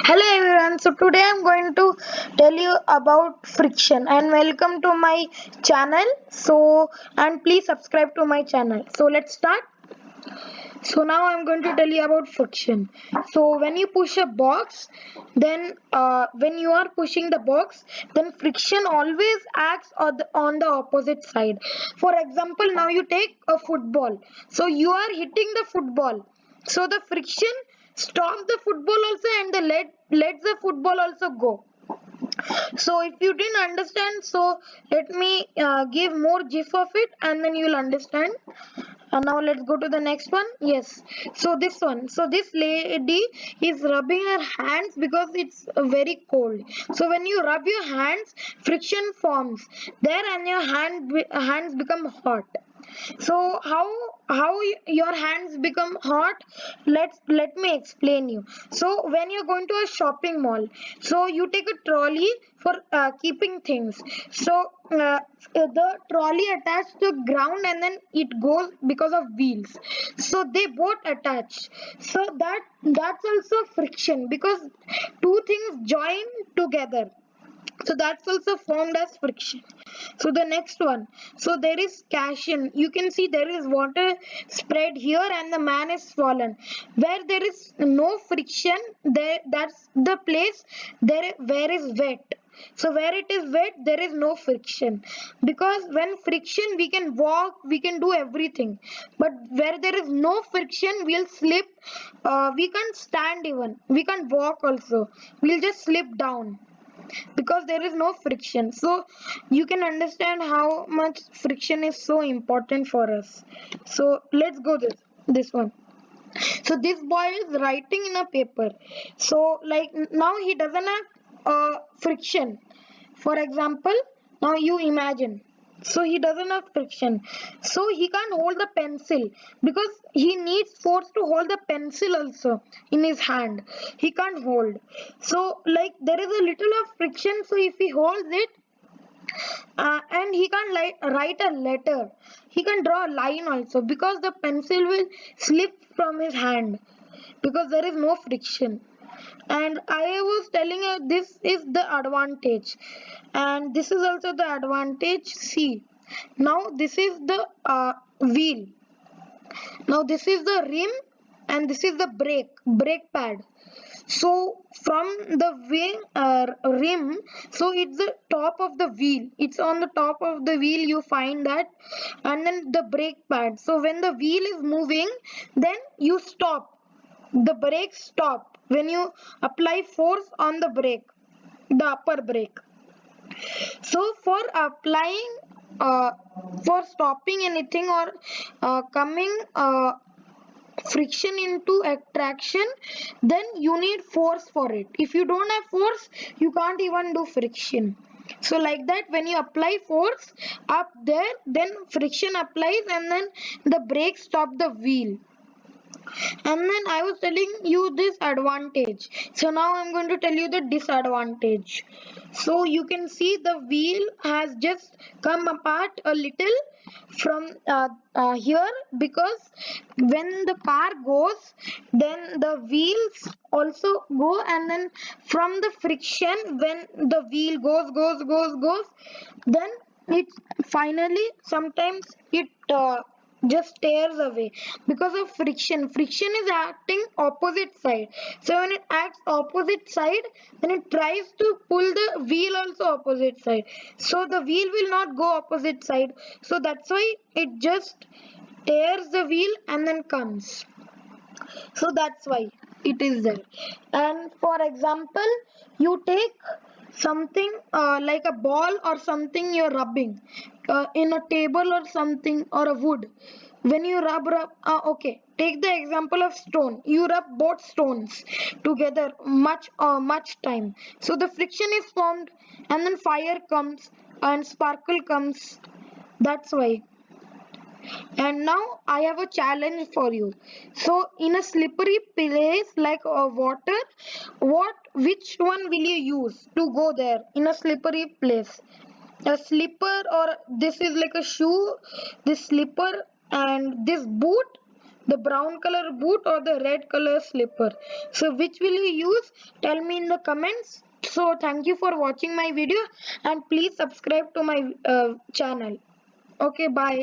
Hello everyone, so today I'm going to tell you about friction and welcome to my channel. And please subscribe to my channel. So let's start. So now I'm going to tell you about friction. So when you push a box, then when you are pushing the box, then friction always acts on the opposite side. For example, now you take a football. So you are hitting the football. So the friction stops the football also and the lets the football also go. So if you didn't understand, so let me give more gif of it and then you'll understand. And now let's go to the next one. Yes. So this one. So this lady is rubbing her hands because it's very cold. So when you rub your hands, friction forms there and your hands become hot. So how your hands become hot? Let me explain you. So when you're going to a shopping mall, so you take a trolley for keeping things. So the trolley attached to the ground and then it goes because of wheels. So they both attach. So that's also friction because two things join together, so that's also formed as friction. So the next one, so there is cashion. You can see there is water spread here and the man is fallen. Where there is no friction, there that's the place there where is wet. So where it is wet, there is no friction, because when friction we can walk, we can do everything, but where there is no friction we'll slip. We can't stand, even we can't walk also, we'll just slip down because there is no friction. So you can understand how much friction is so important for us. So let's go this one. So this boy is writing in a paper. So like now he doesn't have friction. For example, now you imagine. So he doesn't have friction. So he can't hold the pencil because he needs force to hold the pencil also in his hand. He can't hold. So like there is a little of friction. So if he holds it, and he can't write a letter, he can draw a line also because the pencil will slip from his hand because there is no friction. And I was telling you this is the advantage and this is also the advantage. See, now this is the wheel, now this is the rim, and this is the brake pad. So from the rim, so it's the top of the wheel, it's on the top of the wheel, you find that. And then the brake pad, so when the wheel is moving, then you stop, the brakes stop when you apply force on the brake, the upper brake. So for applying, uh, for stopping anything or coming friction into attraction, then you need force for it. If you don't have force, you can't even do friction. So like that, when you apply force up there, then friction applies and then the brake stop the wheel. And then I was telling you this advantage, so now I'm going to tell you the disadvantage. So you can see the wheel has just come apart a little from here, because when the car goes, then the wheels also go, and then from the friction, when the wheel goes, then it finally sometimes it just tears away because of friction. Friction is acting opposite side. So when it acts opposite side, then it tries to pull the wheel also opposite side. So the wheel will not go opposite side. So that's why it just tears the wheel and then comes. So that's why it is there. And for example, you take something like a ball or something you're rubbing in a table or something or a wood. When you rub, okay, take the example of stone, you rub both stones together much time, so the friction is formed and then fire comes and sparkle comes. That's why. And now I have a challenge for you. So in a slippery place like water, which one will you use to go there in a slippery place? A slipper, or this is like a shoe, this slipper and this boot, the brown color boot or the red color slipper. So which will you use? Tell me in the comments. So thank you for watching my video and please subscribe to my channel. Okay, bye.